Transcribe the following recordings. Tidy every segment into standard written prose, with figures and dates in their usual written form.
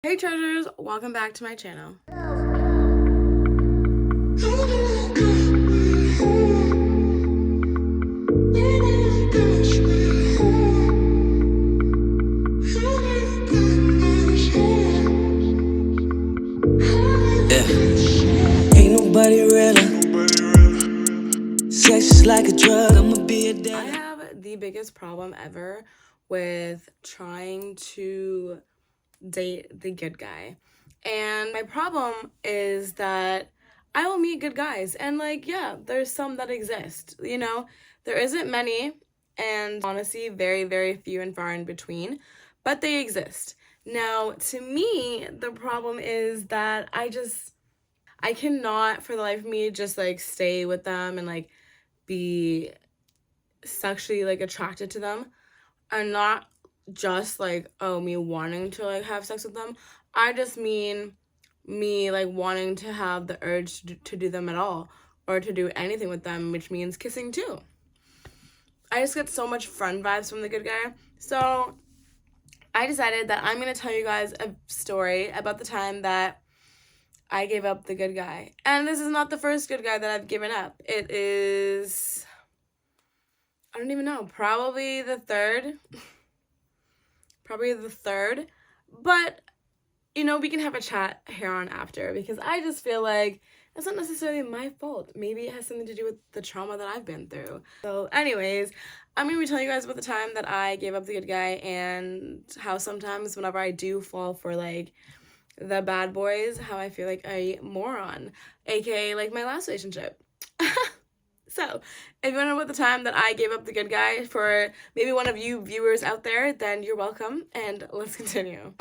Hey treasures, welcome back to my channel. Ain't nobody realer. Sex is like a drug, I'ma be a dealer. I have the biggest problem ever with trying to date the good guy. And my problem is that I will meet good guys. And like, yeah, there's some that exist. There isn't many, and honestly, very, very few and far in between, but they exist. Now, to me, the problem is that I cannot for the life of me just like stay with them and like be sexually like attracted to them, and not just like, oh, me wanting to like have sex with them. I just mean me like wanting to have the urge to do them at all, or to do anything with them, which means kissing too. I just get so much friend vibes from the good guy. So I decided that I'm going to tell you guys a story about the time that I gave up the good guy. And this is not the first good guy that I've given up. It is, I don't even know, probably the third. But, we can have a chat here on after, because I just feel like it's not necessarily my fault. Maybe it has something to do with the trauma that I've been through. So anyways, I'm going to be telling you guys about the time that I gave up the good guy, and how sometimes whenever I do fall for like the bad boys, how I feel like a moron, aka like my last relationship. So, if you want to know about the time that I gave up the good guy, for maybe one of you viewers out there, then you're welcome, and let's continue.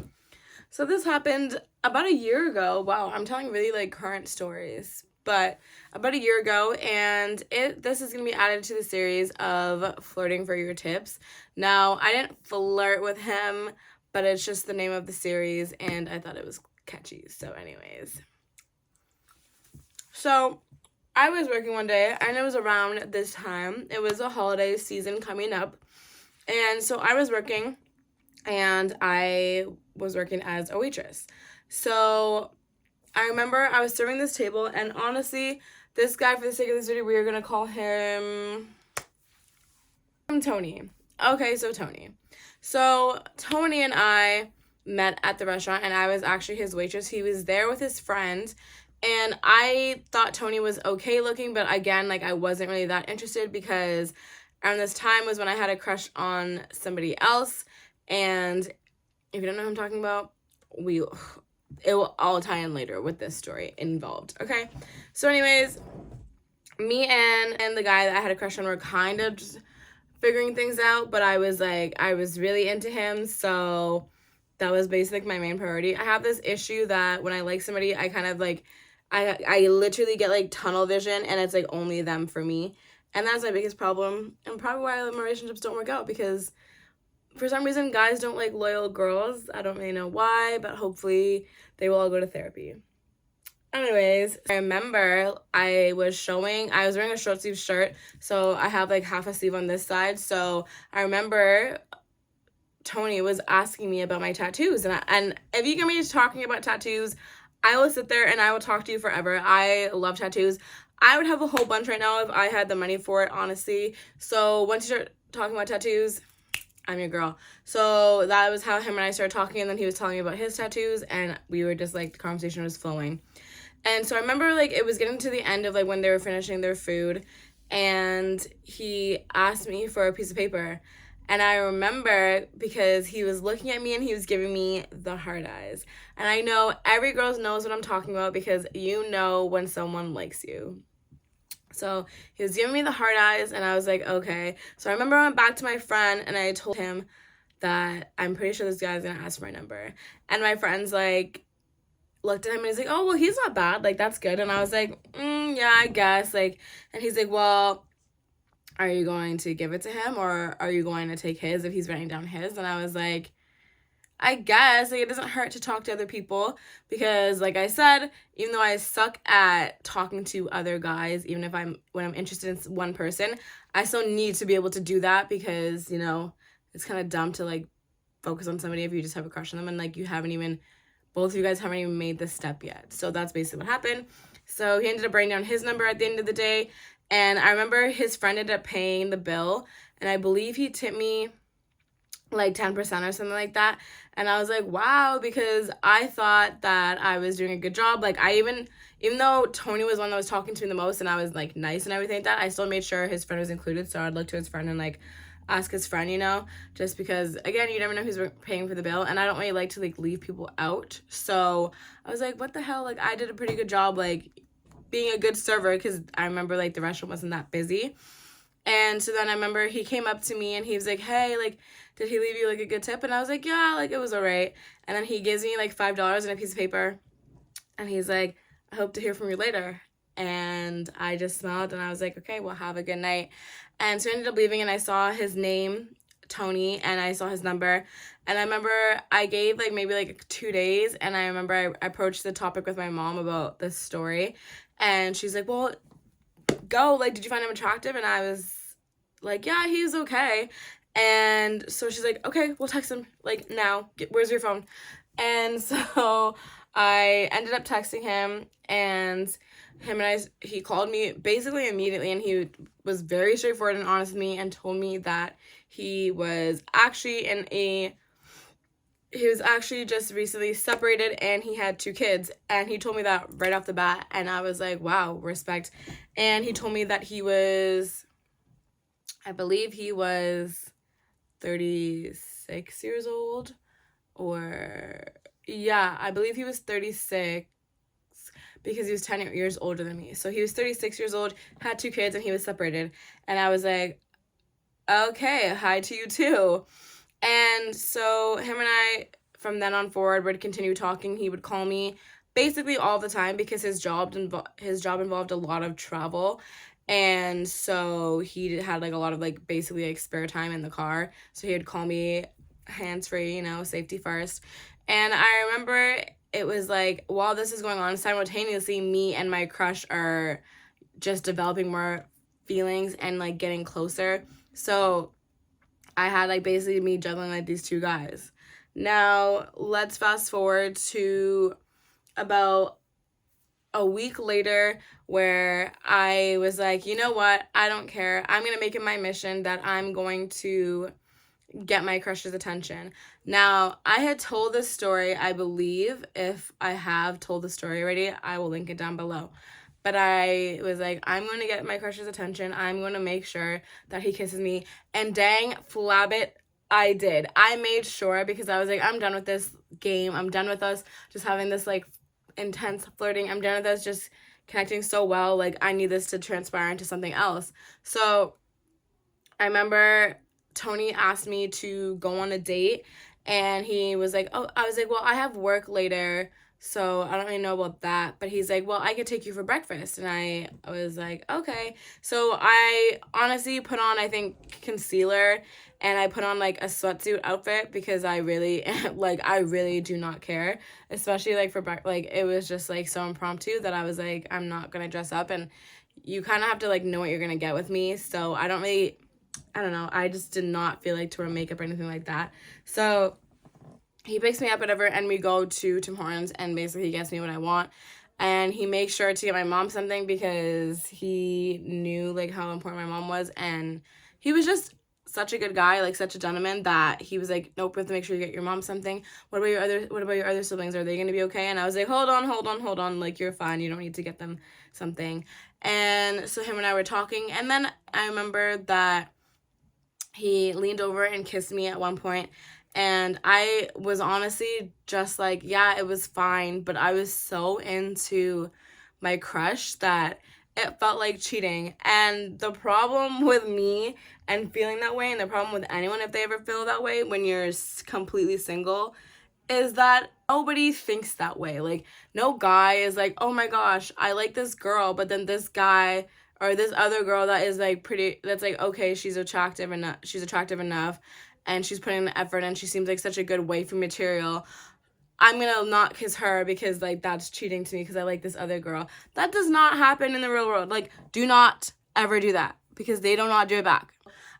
So this happened about a year ago. Wow, I'm telling really like current stories. But about a year ago, and this is going to be added to the series of Flirting for Your Tips. Now, I didn't flirt with him, but it's just the name of the series, and I thought it was catchy. So anyways. So I was working one day, and it was around this time. It was a holiday season coming up. And so I was working, and I was working as a waitress. So I remember I was serving this table, and honestly, this guy, for the sake of this video, we are going to call him Tony. Okay, so Tony. So Tony and I met at the restaurant, and I was actually his waitress. He was there with his friend, and I thought Tony was okay looking, but again, like, I wasn't really that interested, because around this time was when I had a crush on somebody else. And if you don't know who I'm talking about, it will all tie in later with this story involved, okay? So anyways, me and the guy that I had a crush on were kind of just figuring things out, but I was really into him, so that was basically my main priority. I have this issue that when I like somebody, I kind of like, I literally get like tunnel vision, and it's like only them for me. And that's my biggest problem, and probably why my relationships don't work out, because for some reason guys don't like loyal girls. I don't really know why, but hopefully they will all go to therapy. Anyways, I remember I was wearing a short sleeve shirt, so I have like half a sleeve on this side. So I remember Tony was asking me about my tattoos, and if you get me talking about tattoos, I will sit there and I will talk to you forever. I love tattoos. I would have a whole bunch right now if I had the money for it, honestly. So once you start talking about tattoos, I'm your girl. So that was how him and I started talking, and then he was telling me about his tattoos, and we were just like, the conversation was flowing. And so I remember like it was getting to the end of like when they were finishing their food, and he asked me for a piece of paper. And I remember because he was looking at me and he was giving me the hard eyes. And I know every girl knows what I'm talking about, because you know when someone likes you. So he was giving me the hard eyes, and I was like, okay. So I remember I went back to my friend and I told him that I'm pretty sure this guy's gonna ask for my number. And my friend's like, looked at him and he's like, oh, well, he's not bad. Like, that's good. And I was like, yeah, I guess. Like, and he's like, well, are you going to give it to him, or are you going to take his if he's writing down his? And I was like, I guess, like, it doesn't hurt to talk to other people, because like I said, even though I suck at talking to other guys, even if when I'm interested in one person, I still need to be able to do that, because, it's kind of dumb to like focus on somebody if you just have a crush on them and like you haven't even both of you guys haven't even made this step yet. So that's basically what happened. So he ended up writing down his number at the end of the day. And I remember his friend ended up paying the bill. And I believe he tipped me like 10% or something like that. And I was like, wow, because I thought that I was doing a good job. Like, even though Tony was one that was talking to me the most and I was like nice and everything like that, I still made sure his friend was included. So I'd look to his friend and like ask his friend, just because, again, you never know who's paying for the bill. And I don't really like to like leave people out. So I was like, what the hell? Like, I did a pretty good job, like being a good server, because I remember like the restaurant wasn't that busy. And so then I remember he came up to me and he was like, hey, like, did he leave you like a good tip? And I was like, yeah, like it was all right. And then he gives me like $5 and a piece of paper. And he's like, I hope to hear from you later. And I just smiled and I was like, okay, well, have a good night. And so I ended up leaving and I saw his name, Tony, and I saw his number. And I remember I gave like maybe like 2 days. And I remember I approached the topic with my mom about this story. And she's like, well, go, like, did you find him attractive? And I was like, yeah, he's okay. And so she's like, okay, we'll text him like now. Where's your phone? And so I ended up texting him, and he called me basically immediately, and he was very straightforward and honest with me and told me that he was actually just recently separated and he had 2 kids, and he told me that right off the bat, and I was like, wow, respect. And he told me that I believe he was 36 years old, or yeah, I believe he was 36 because he was 10 years older than me. So he was 36 years old, had 2 kids, and he was separated. And I was like, okay, hi to you too. And so him and I, from then on forward, would continue talking. He would call me basically all the time because his job involved a lot of travel. And so he had like a lot of like basically like spare time in the car. So he would call me hands-free, safety first. And I remember it was like, while this is going on, simultaneously me and my crush are just developing more feelings and like getting closer. So I had like basically me juggling like these 2 guys. Now let's fast forward to about a week later, where I was like, you know what, I don't care. I'm going to make it my mission that I'm going to get my crush's attention. Now, I had told this story, I believe. If I have told the story already, I will link it down below. But I was like, I'm going to get my crush's attention. I'm going to make sure that he kisses me. And dang flabbit, I did. I made sure, because I was like, I'm done with this game. I'm done with us just having this like intense flirting. I'm done with us just connecting so well. Like, I need this to transpire into something else. So I remember Tony asked me to go on a date, and he was like, oh, I was like, well, I have work later, so I don't really know about that. But he's like, well, I could take you for breakfast. And I was like, okay. So I honestly put on, I think, concealer, and I put on like a sweatsuit outfit because I really like, I really do not care, especially like for like, it was just like so impromptu that I was like, I'm not gonna dress up, and you kind of have to like know what you're gonna get with me. So I don't know, I just did not feel like to wear makeup or anything like that. So he picks me up, whatever, and we go to Tim Hortons, and basically he gets me what I want. And he makes sure to get my mom something because he knew like how important my mom was, and he was just such a good guy, like such a gentleman, that he was like, nope, we have to make sure you get your mom something. What about your other siblings? Are they gonna be okay? And I was like, hold on, like, you're fine, you don't need to get them something. And so him and I were talking, and then I remember that he leaned over and kissed me at one point, and I was honestly just like, yeah, it was fine, but I was so into my crush that it felt like cheating. And the problem with me and feeling that way, and the problem with anyone if they ever feel that way when you're completely single, is that nobody thinks that way. Like, no guy is like, oh my gosh, I like this girl, but then this guy or this other girl that is like pretty, that's like, okay, she's attractive enough, and she's putting the effort, and she seems like such a good waifu material, I'm gonna not kiss her because like that's cheating to me because I like this other girl. That does not happen in the real world. Like, do not ever do that, because they do not do it back.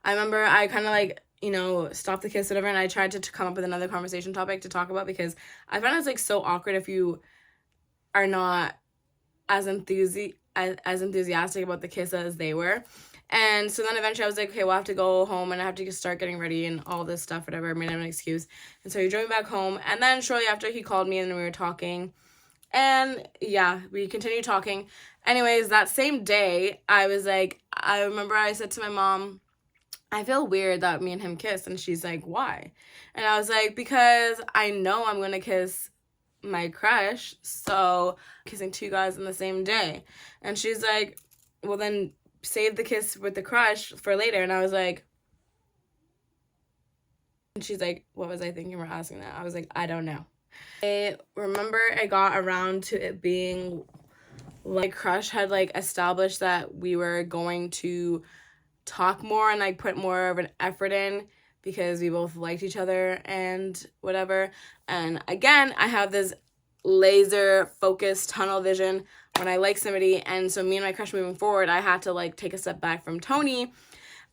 I remember I kind of like, you know, stop the kiss, whatever. And I tried to come up with another conversation topic to talk about, because I find it's like so awkward if you are not as enthusiastic about the kiss as they were. And so then eventually I was like, okay, we'll have to go home and I have to start getting ready and all this stuff, whatever. I made an excuse. And so he drove me back home. And then shortly after, he called me and we were talking. And yeah, we continued talking. Anyways, that same day, I was like, I remember I said to my mom, I feel weird that me and him kissed. And she's like, why? And I was like, because I know I'm going to kiss my crush, so kissing two guys on the same day. And she's like, well, then save the kiss with the crush for later. And I was like, and she's like, what was I thinking for asking that? I was like, I don't know. I remember I got around to it being like crush had like established that we were going to talk more and like put more of an effort in, because we both liked each other and whatever. And again, I have this laser focused tunnel vision when I like somebody. And so me and my crush moving forward, I had to like take a step back from Tony.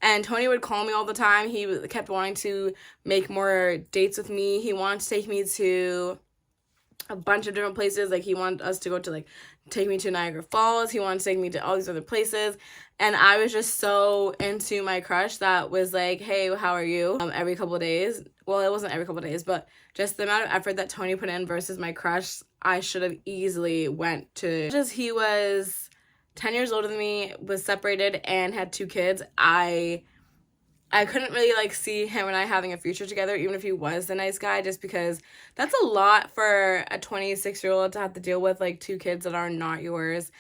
And Tony would call me all the time. He kept wanting to make more dates with me. He wanted to take me to a bunch of different places. Like, he wanted us to go to, like, take me to Niagara Falls. He wanted to take me to all these other places. And I was just so into my crush that was like, hey, how are you? Every couple of days. Well, it wasn't every couple of days, but just the amount of effort that Tony put in versus my crush, I should have easily went to. Just he was 10 years older than me, was separated, and had 2 kids. I couldn't really like see him and I having a future together, even if he was the nice guy, just because that's a lot for a 26-year-old to have to deal with, like 2 kids that are not yours,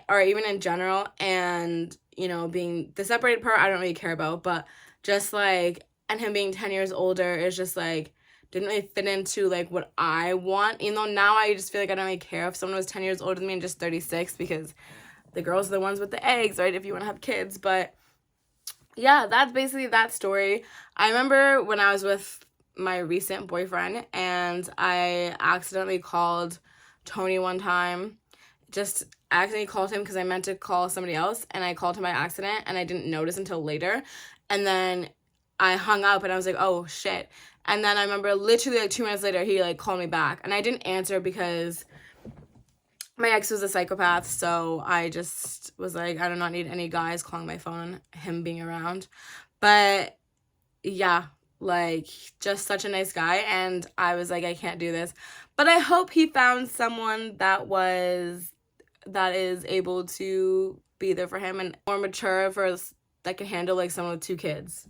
or even in general. And, you know, being the separated part, I don't really care about, but just like, and him being 10 years older is just like, didn't really fit into like what I want. You know, now I just feel like I don't really care if someone was 10 years older than me and just 36, because the girls are the ones with the eggs, right? If you want to have kids. But yeah, that's basically that story. I remember when I was with my recent boyfriend and I accidentally called Tony one time. Just accidentally called him because I meant to call somebody else, and I called him by accident and I didn't notice until later. And then I hung up and I was like, oh shit. And then I remember literally like 2 minutes later, he like called me back, and I didn't answer because my ex was a psychopath. So I just was like, I do not need any guys calling my phone, him being around. But yeah, like, just such a nice guy. And I was like, I can't do this. But I hope he found someone that is able to be there for him and more mature that can handle like someone with 2 kids.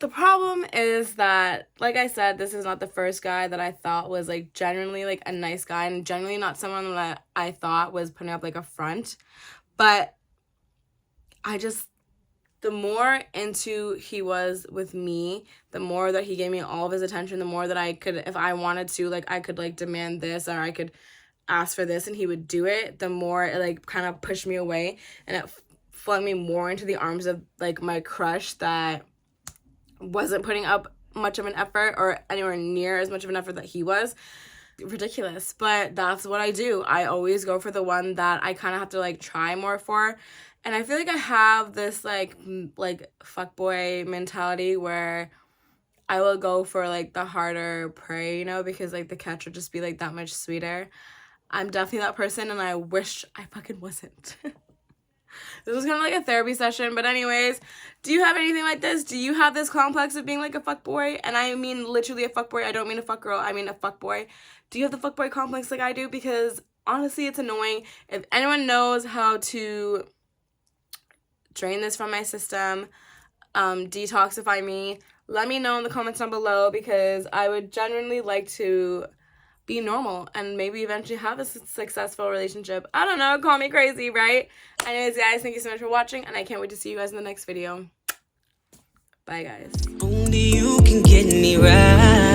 The problem is that, like I said, this is not the first guy that I thought was, like, genuinely, like, a nice guy, and generally not someone that I thought was putting up, like, a front. But the more into he was with me, the more that he gave me all of his attention, the more that I could, if I wanted to, like, I could, like, demand this, or I could ask for this, and he would do it, the more it, like, kind of pushed me away, and it flung me more into the arms of, like, my crush that wasn't putting up much of an effort, or anywhere near as much of an effort that he was. Ridiculous, but that's what I do. I always go for the one that I kind of have to like try more for. And I feel like I have this like fuckboy mentality where I will go for like the harder prey, you know, because like the catch would just be like that much sweeter. I'm definitely that person, and I wish I fucking wasn't. This was kind of like a therapy session. But anyways, do you have anything like this? Do you have this complex of being like a fuckboy? And I mean literally a fuckboy. I don't mean a fuckgirl. I mean a fuckboy. Do you have the fuckboy complex like I do? Because honestly, it's annoying. If anyone knows how to drain this from my system, detoxify me, let me know in the comments down below, because I would genuinely like to be normal and maybe eventually have a successful relationship. I don't know, call me crazy, right? Anyways, guys, thank you so much for watching, and I can't wait to see you guys in the next video. Bye, guys. Only you can get me right.